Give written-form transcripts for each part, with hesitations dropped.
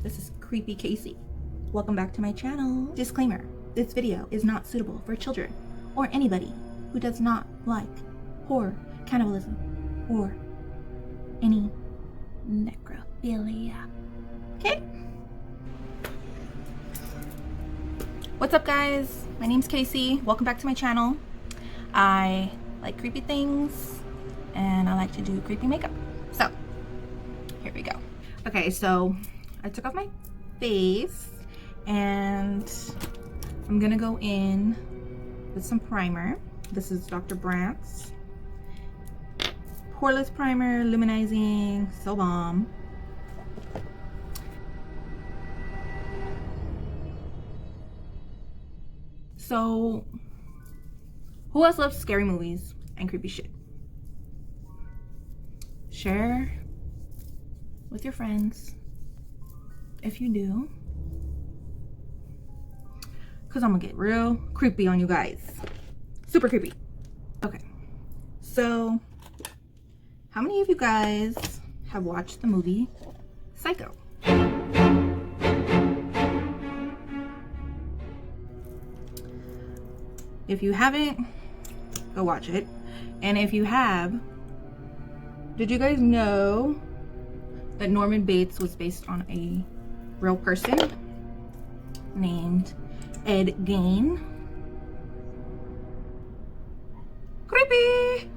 This is Creepy Casey. Welcome back to my channel. Disclaimer, this video is not suitable for children or anybody who does not like horror, cannibalism, or any necrophilia. Okay? What's up, guys? My name's Casey. Welcome back to my channel. I like creepy things and I like to do creepy makeup. So, here we go. Okay, so I took off my face and I'm gonna go in with some primer. This is Dr. Brandts Poreless Primer, Luminizing, so bomb. So, who else loves scary movies and creepy shit? Share with your friends if you do, because I'm gonna get real creepy on you guys. Super creepy. Okay, so how many of you guys have watched the movie Psycho? If you haven't, go watch it. And if you have, did you guys know that Norman Bates was based on a real person named Ed Gein? Creepy!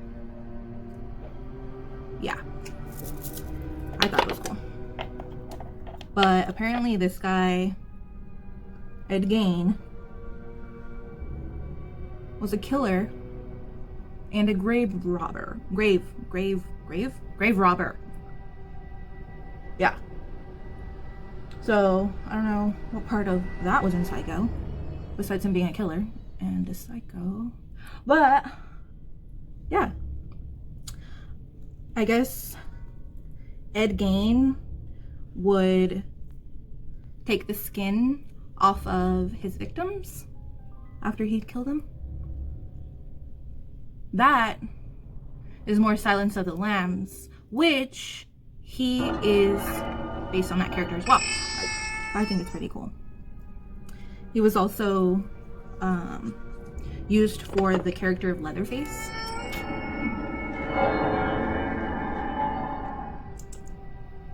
Yeah, I thought it was cool. But apparently this guy, Ed Gein, was a killer and a grave robber. Grave robber. Yeah. So, I don't know what part of that was in Psycho, besides him being a killer and a psycho. But, yeah. I guess Ed Gein would take the skin off of his victims after he'd killed them. That is more Silence of the Lambs, which he is based on that character as well. I think it's pretty cool. He was also used for the character of Leatherface.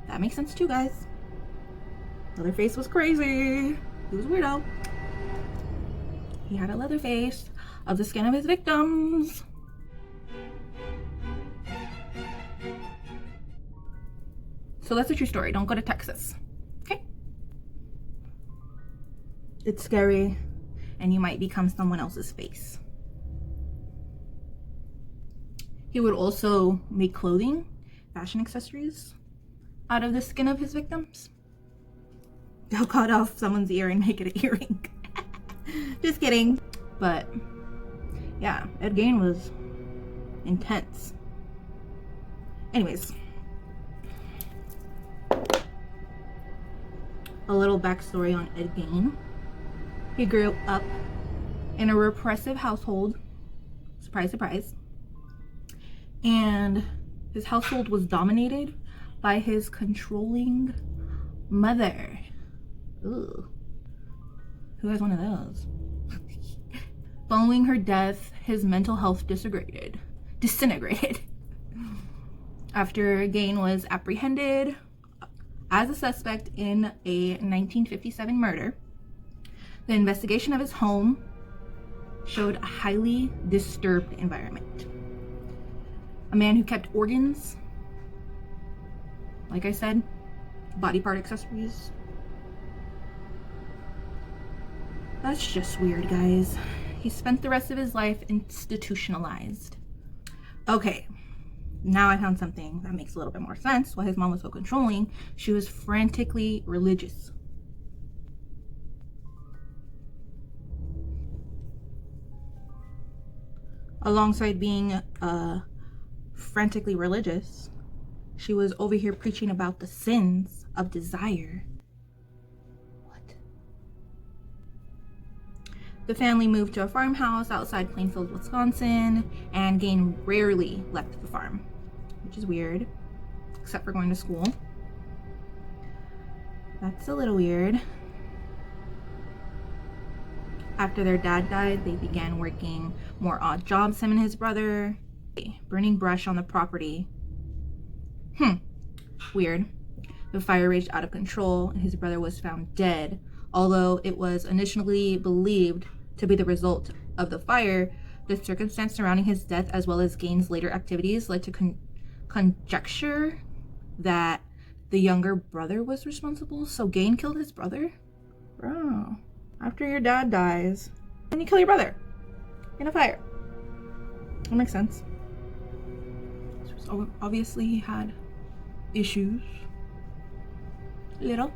That makes sense too, guys. Leatherface was crazy. He was a weirdo. He had a leather face of the skin of his victims. So that's a true story. Don't go to Texas. Okay? It's scary and you might become someone else's face. He would also make clothing, fashion accessories out of the skin of his victims. He'll cut off someone's ear and make it an earring. Just kidding. But yeah, Ed Gein was intense. Anyways, a little backstory on Ed Gein. He grew up in a repressive household. Surprise, surprise. And his household was dominated by his controlling mother. Ooh. Who has one of those? Following her death, his mental health disintegrated. After Gein was apprehended as a suspect in a 1957 murder, the investigation of his home showed a highly disturbed environment. A man who kept organs, like I said, body part accessories. That's just weird, guys. He spent the rest of his life institutionalized. Okay, now I found something that makes a little bit more sense. Why his mom was so controlling. She was frantically religious. Alongside being frantically religious, she was over here preaching about the sins of desire. What? The family moved to a farmhouse outside Plainfield, Wisconsin, and Gein rarely left the farm, which is weird, except for going to school. That's a little weird. After their dad died, they began working more odd jobs, him and his brother. Burning brush on the property. Weird. The fire raged out of control and his brother was found dead. Although it was initially believed to be the result of the fire, the circumstance surrounding his death as well as Gaines' later activities led to conjecture that the younger brother was responsible. So Gaines killed his brother? Bro, after your dad dies, then you kill your brother in a fire. That makes sense. So obviously he had issues. Little.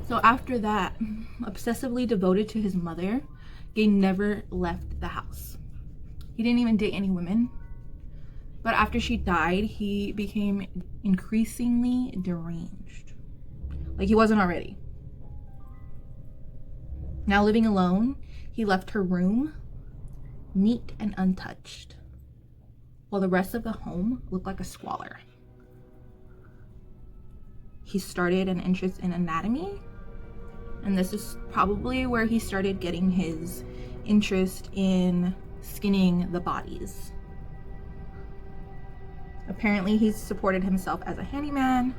So after that, obsessively devoted to his mother, Gaines never left the house. He didn't even date any women. But after she died, he became increasingly deranged. Like he wasn't already. Now living alone, he left her room neat and untouched, while the rest of the home looked like a squalor. He started an interest in anatomy, and this is probably where he started getting his interest in skinning the bodies. Apparently, he supported himself as a handyman,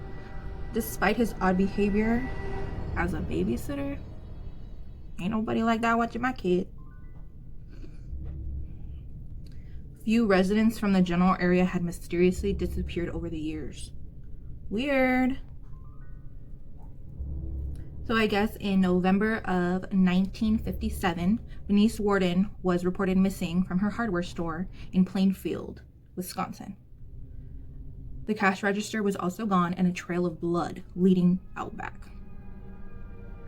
despite his odd behavior as a babysitter. Ain't nobody like that watching my kid. Few residents from the general area had mysteriously disappeared over the years. Weird. So I guess in November of 1957, Bernice Worden was reported missing from her hardware store in Plainfield, Wisconsin. The cash register was also gone and a trail of blood leading out back.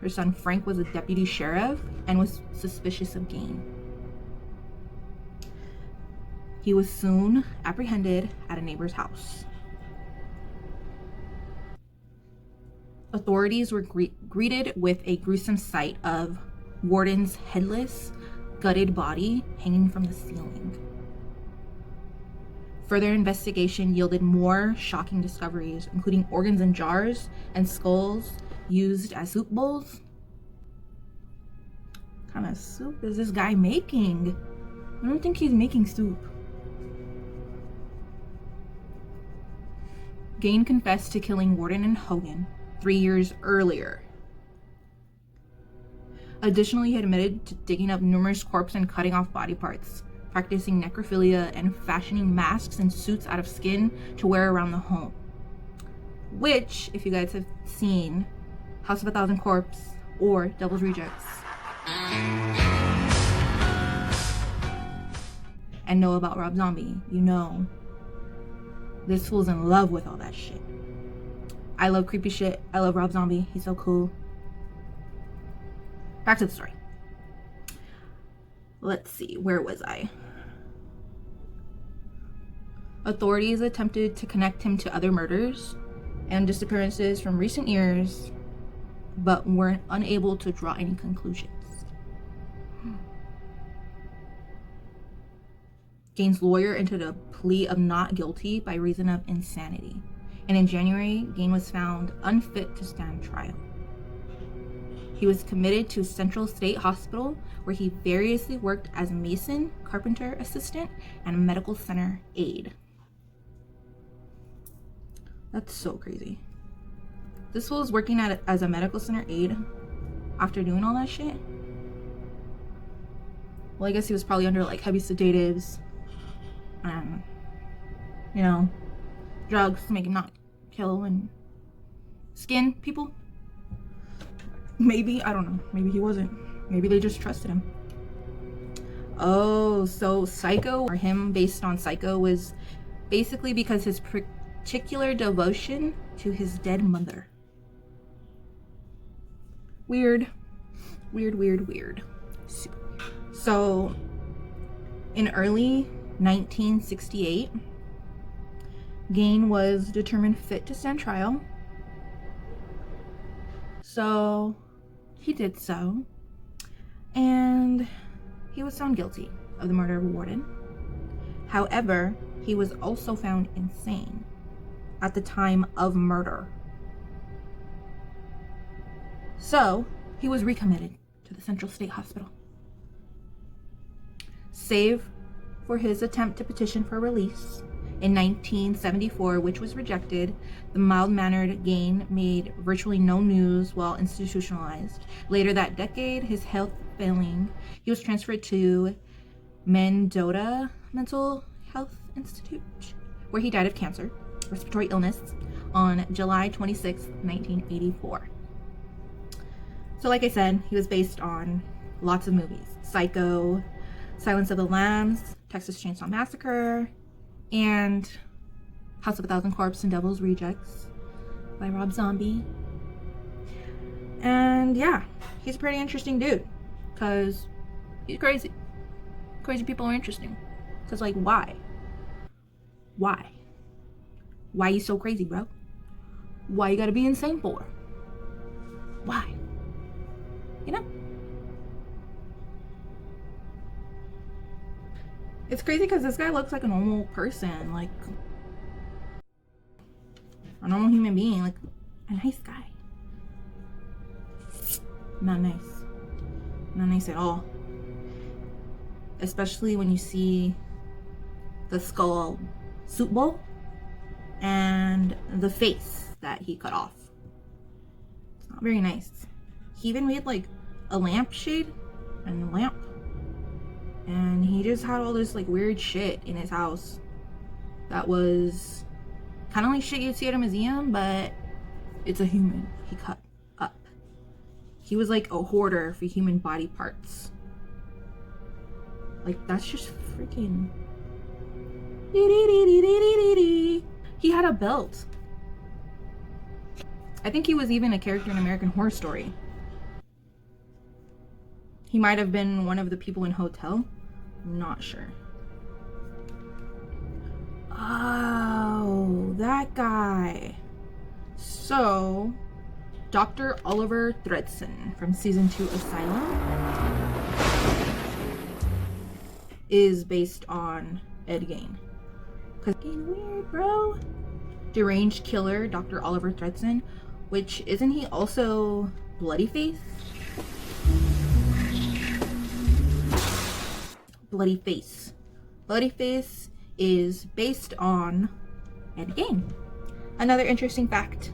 Her son Frank was a deputy sheriff and was suspicious of Gaines. He was soon apprehended at a neighbor's house. Authorities were greeted with a gruesome sight of Worden's headless, gutted body hanging from the ceiling. Further investigation yielded more shocking discoveries, including organs in jars and skulls used as soup bowls. What kind of soup is this guy making? I don't think he's making soup. Gaines confessed to killing Worden and Hogan 3 years earlier. Additionally, he admitted to digging up numerous corpses and cutting off body parts, practicing necrophilia and fashioning masks and suits out of skin to wear around the home. Which, if you guys have seen House of a Thousand Corpses or Devil's Rejects and know about Rob Zombie, you know this fool's in love with all that shit. I love creepy shit. I love Rob Zombie. He's so cool. Back to the story. Let's see, where was I? Authorities attempted to connect him to other murders and disappearances from recent years, but were unable to draw any conclusions. Gaines' lawyer entered a plea of not guilty by reason of insanity, and in January, Gaines was found unfit to stand trial. He was committed to Central State Hospital, where he variously worked as mason, carpenter assistant, and medical center aide. That's so crazy. This fool was working as a medical center aide after doing all that shit? Well, I guess he was probably under like heavy sedatives, you know, drugs to make him not kill and skin people. Maybe, I don't know. Maybe he wasn't. Maybe they just trusted him. Oh, so Psycho, or him based on Psycho, was basically because his particular devotion to his dead mother. Weird. Weird, weird, weird. So, in early 1968, Gaines was determined fit to stand trial. So, he did so. And he was found guilty of the murder of Worden. However, he was also found insane at the time of murder. So he was recommitted to the Central State Hospital. Save for his attempt to petition for release in 1974, which was rejected, the mild-mannered Gain made virtually no news while institutionalized. Later that decade, his health failing, he was transferred to Mendota Mental Health Institute, where he died of cancer, respiratory illness, on July 26, 1984. So like I said, he was based on lots of movies. Psycho, Silence of the Lambs, Texas Chainsaw Massacre, and House of a Thousand Corpses and Devil's Rejects by Rob Zombie. And yeah, he's a pretty interesting dude because he's crazy. Crazy people are interesting. Because like, why? Why? Why you so crazy, bro? Why you gotta be insane for? Why? You know? It's crazy because this guy looks like a normal person, like a normal human being, like a nice guy. Not nice. Not nice at all. Especially when you see the skull soup bowl and the face that he cut off. It's not very nice. He even made like a lampshade and a lamp. And he just had all this like weird shit in his house that was kind of like shit you'd see at a museum, but it's a human he cut up. He was like a hoarder for human body parts. Like, that's just freaking... He had a belt. I think he was even a character in American Horror Story. He might have been one of the people in Hotel. I'm not sure. Oh, that guy. So, Dr. Oliver Thredson from season 2 Asylum is based on Ed Gein. Cause getting weird, bro. Deranged killer Dr. Oliver Thredson, which isn't he also Bloody Face? Bloody Face. Bloody Face is based on Ed Gein. Another interesting fact.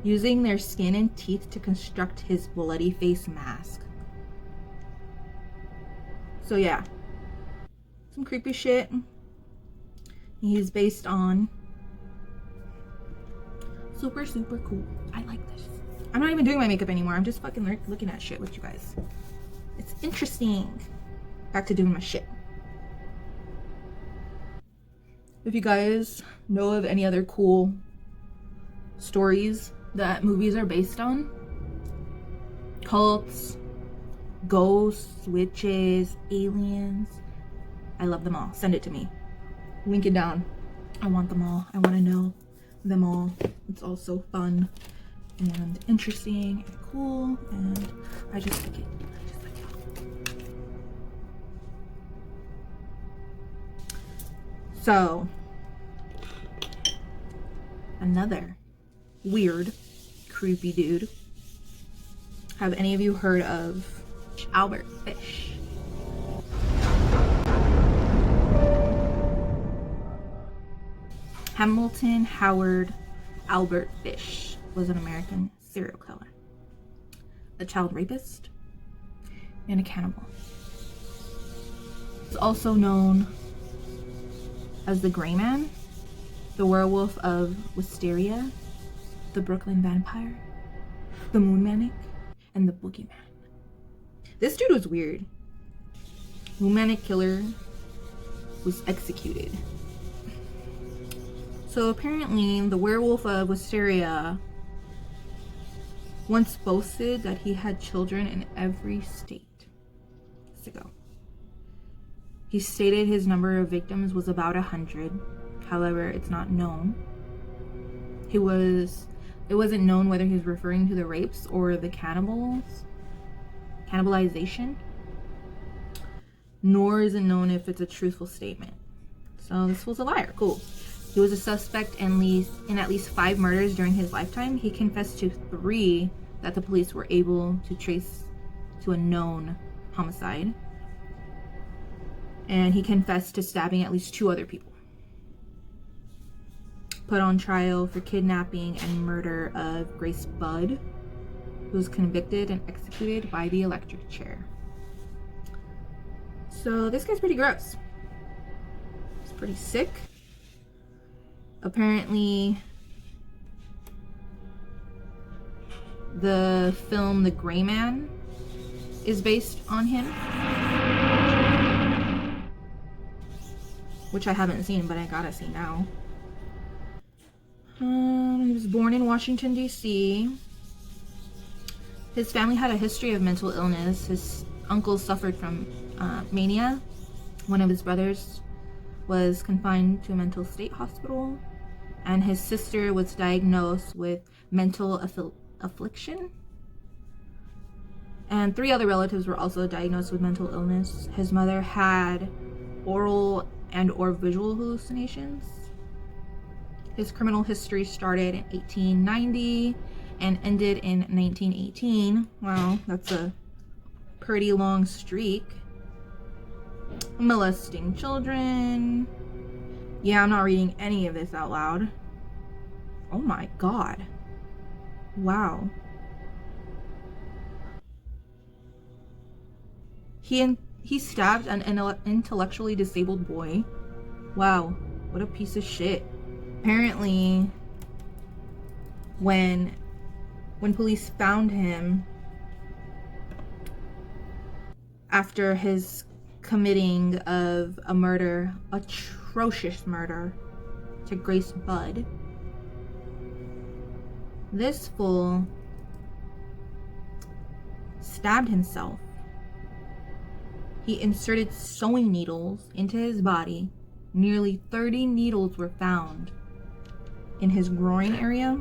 Using their skin and teeth to construct his bloody face mask. So yeah, some creepy shit. He's based on. Super, super cool. I like this. I'm not even doing my makeup anymore. I'm just fucking looking at shit with you guys. It's interesting. Back to doing my shit. If you guys know of any other cool stories that movies are based on, cults, ghosts, witches, aliens, I love them all. Send it to me. Link it down. I want them all. I want to know them all. It's all so fun and interesting and cool, and I just like it. So, another weird, creepy dude. Have any of you heard of Albert Fish? Hamilton Howard Albert Fish was an American serial killer, a child rapist, and a cannibal. He's also known as the Gray Man, the Werewolf of Wisteria, the Brooklyn Vampire, the Moon Manic, and the Boogeyman. This dude was weird. Moon Manic Killer was executed. So apparently, the Werewolf of Wisteria once boasted that he had children in every state. Let's go. He stated his number of victims was about 100. However, it's not known. It wasn't known whether he was referring to the rapes or the cannibalization. Nor is it known if it's a truthful statement. So this fool's a liar. Cool. He was a suspect in at least 5 murders during his lifetime. He confessed to 3 that the police were able to trace to a known homicide. And he confessed to stabbing at least 2 other people. Put on trial for kidnapping and murder of Grace Budd, who was convicted and executed by the electric chair. So this guy's pretty gross. He's pretty sick. Apparently, the film The Gray Man is based on him, which I haven't seen, but I gotta see now. He was born in Washington, D.C. His family had a history of mental illness. His uncle suffered from mania. One of his brothers was confined to a mental state hospital, and his sister was diagnosed with mental affliction. And 3 other relatives were also diagnosed with mental illness. His mother had oral and/or visual hallucinations. His criminal history started in 1890 and ended in 1918. Wow, that's a pretty long streak. Molesting children. Yeah, I'm not reading any of this out loud. Oh my god. Wow. He stabbed an intellectually disabled boy. Wow, what a piece of shit. Apparently, when police found him after his committing of a murder, atrocious murder, to Grace Budd, this fool stabbed himself. He inserted sewing needles into his body. Nearly 30 needles were found in his groin area.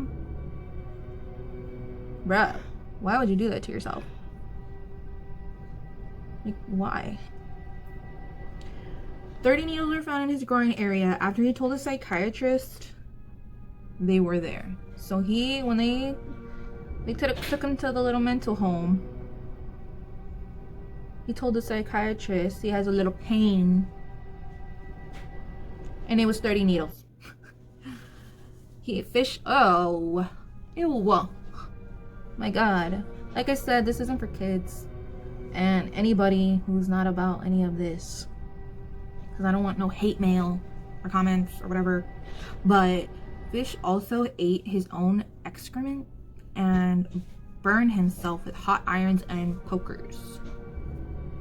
Bruh, why would you do that to yourself? Like, why? 30 needles were found in his groin area. After he told a psychiatrist, they were there. So when they took him to the little mental home, he told the psychiatrist he has a little pain, and it was 30 needles. Oh, ew, my god. Like I said, this isn't for kids and anybody who's not about any of this, because I don't want no hate mail or comments or whatever. But Fish also ate his own excrement and burned himself with hot irons and pokers.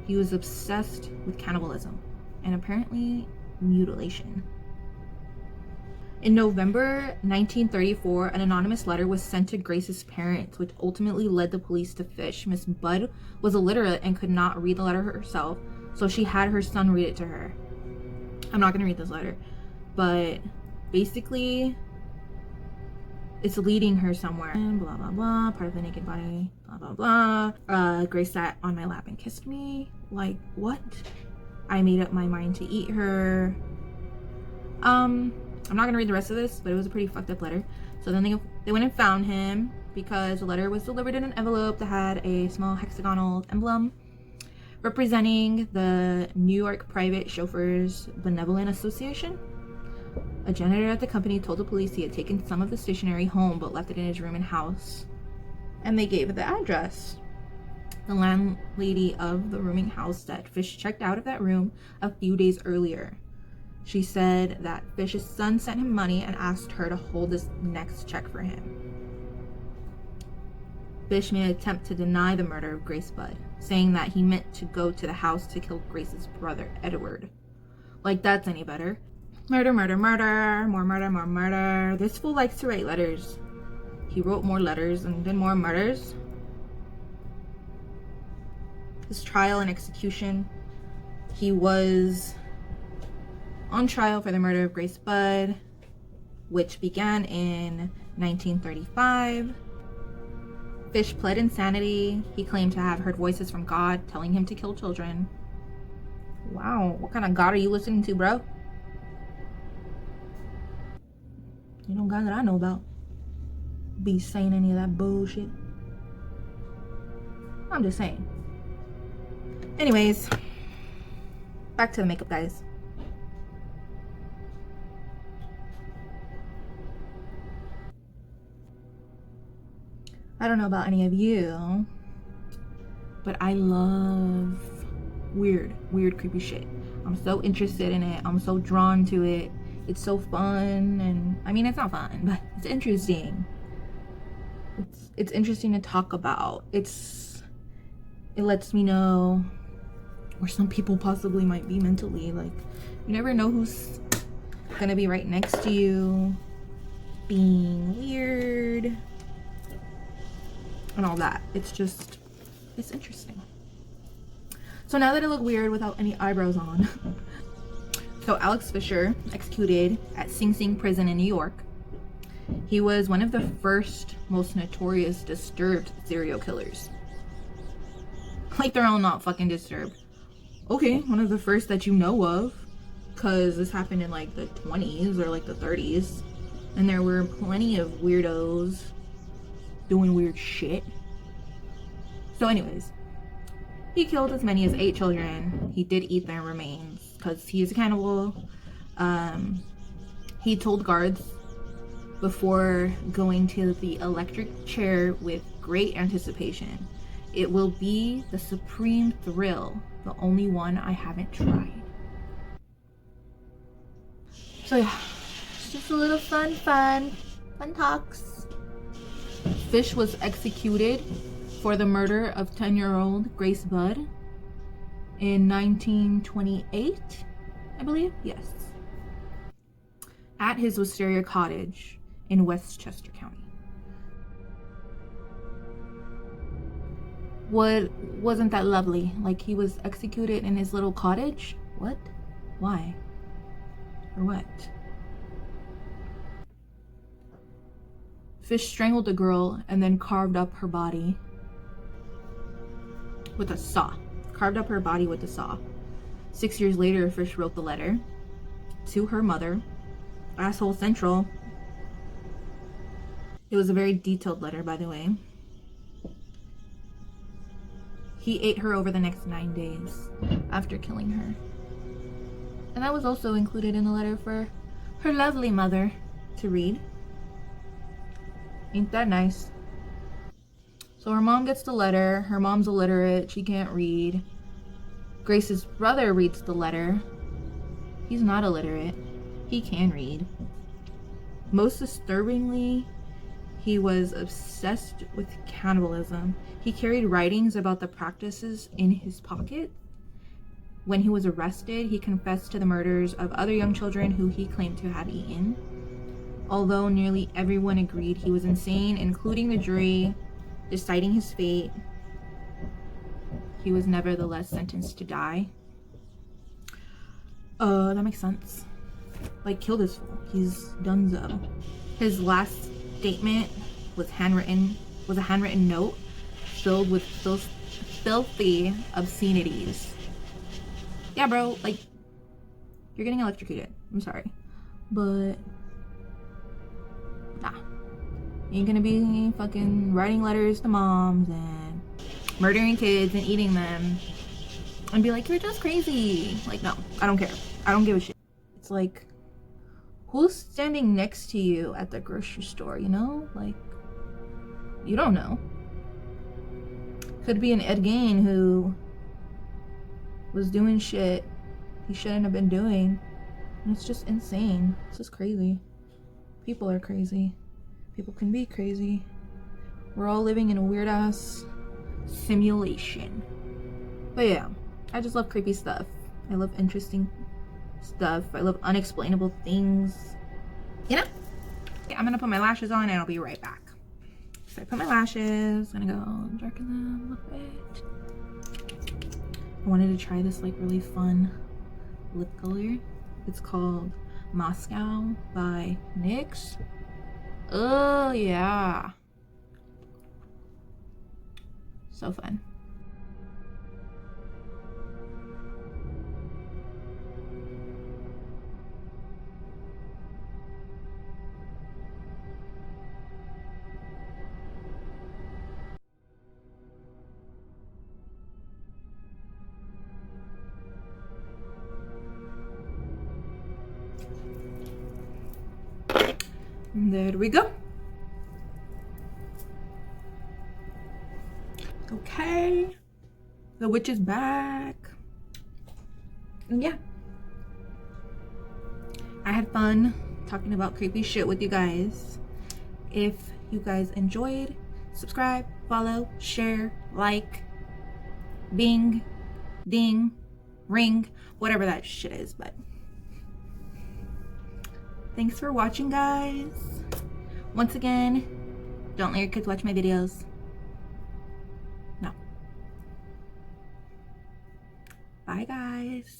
He was obsessed with cannibalism and apparently mutilation. In November 1934, an anonymous letter was sent to Grace's parents, which ultimately led the police to Fish. Miss Budd was illiterate and could not read the letter herself, so she had her son read it to her. I'm not going to read this letter, but basically it's leading her somewhere. And blah, blah, blah, part of the naked body, blah, blah, blah. Grace sat on my lap and kissed me. Like, what? I made up my mind to eat her. I'm not gonna read the rest of this, but it was a pretty fucked up letter. So then they went and found him because the letter was delivered in an envelope that had a small hexagonal emblem representing the New York Private Chauffeurs Benevolent Association. A janitor at the company told the police he had taken some of the stationery home but left it in his room and house, and they gave the address. The landlady of the rooming house said Fish checked out of that room a few days earlier. She said that Fish's son sent him money and asked her to hold this next check for him. Fish made an attempt to deny the murder of Grace Budd, saying that he meant to go to the house to kill Grace's brother, Edward. Like that's any better. Murder, murder, murder, more murder, more murder. This fool likes to write letters. He wrote more letters and did more murders. His trial and execution. He was on trial for the murder of Grace Budd, which began in 1935. Fish pled insanity. He claimed to have heard voices from God telling him to kill children. Wow, what kind of God are you listening to, bro? You don't got that I know about. Be saying any of that bullshit. I'm just saying. Anyways, back to the makeup, guys. I don't know about any of you, but I love weird, creepy shit. I'm so interested in it. I'm so drawn to it. It's so fun, and I mean, it's not fun, but it's interesting. It's interesting to talk about. It lets me know where some people possibly might be mentally. Like, you never know who's gonna be right next to you, being weird, and all that. It's interesting. So now that I look weird without any eyebrows on, so Alex Fisher, executed at Sing Sing prison in New York. He was one of the first most notorious disturbed serial killers. Like, they're all not fucking disturbed. Okay, one of the first that you know of, because this happened in like the 20s or like the 30s, and there were plenty of weirdos doing weird shit. So anyways, he killed as many as 8 children. He did eat their remains because he is a cannibal. He told guards before going to the electric chair with great anticipation, "It will be the supreme thrill, the only one I haven't tried." So yeah, it's just a little fun talks. Fish was executed for the murder of 10-year-old Grace Budd in 1928, I believe. Yes. At his Wisteria cottage in Westchester County. Wasn't that lovely? Like, he was executed in his little cottage? What? Why? Or what? Fish strangled the girl and then carved up her body with a saw. Carved up her body with a saw. 6 years later, Fish wrote the letter to her mother, Asshole Central. It was a very detailed letter, by the way. He ate her over the next 9 days after killing her. And that was also included in the letter for her lovely mother to read. Ain't that nice? So her mom gets the letter. Her mom's illiterate. She can't read. Grace's brother reads the letter. He's not illiterate. He can read. Most disturbingly, he was obsessed with cannibalism. He carried writings about the practices in his pocket. When he was arrested, he confessed to the murders of other young children who he claimed to have eaten. Although nearly everyone agreed he was insane, including the jury deciding his fate, he was nevertheless sentenced to die. That makes sense. Like, kill this fool. He's donezo. His last statement was a handwritten note filled with filthy obscenities. Yeah, bro, like, you're getting electrocuted. I'm sorry. But nah. You ain't gonna be fucking writing letters to moms and murdering kids and eating them and be like, "You're just crazy." Like, no, I don't care. I don't give a shit. It's like, who's standing next to you at the grocery store, you know? Like, you don't know. Could be an Ed Gein who was doing shit he shouldn't have been doing. And it's just insane. It's just crazy. People are crazy. People can be crazy. We're all living in a weird ass simulation. But yeah, I just love creepy stuff. I love interesting stuff. I love unexplainable things. You know? Yeah, I'm gonna put my lashes on and I'll be right back. So I put my lashes, I'm gonna go darken them a little bit. I wanted to try this like really fun lip color. It's called Moscow by NYX. Oh yeah. So fun. And there we go. Okay, the witch is back. And yeah, I had fun talking about creepy shit with you guys. If you guys enjoyed, subscribe, follow, share, like, bing, ding, ring, whatever that shit is. But thanks for watching, guys. Once again, don't let your kids watch my videos. No. Bye, guys.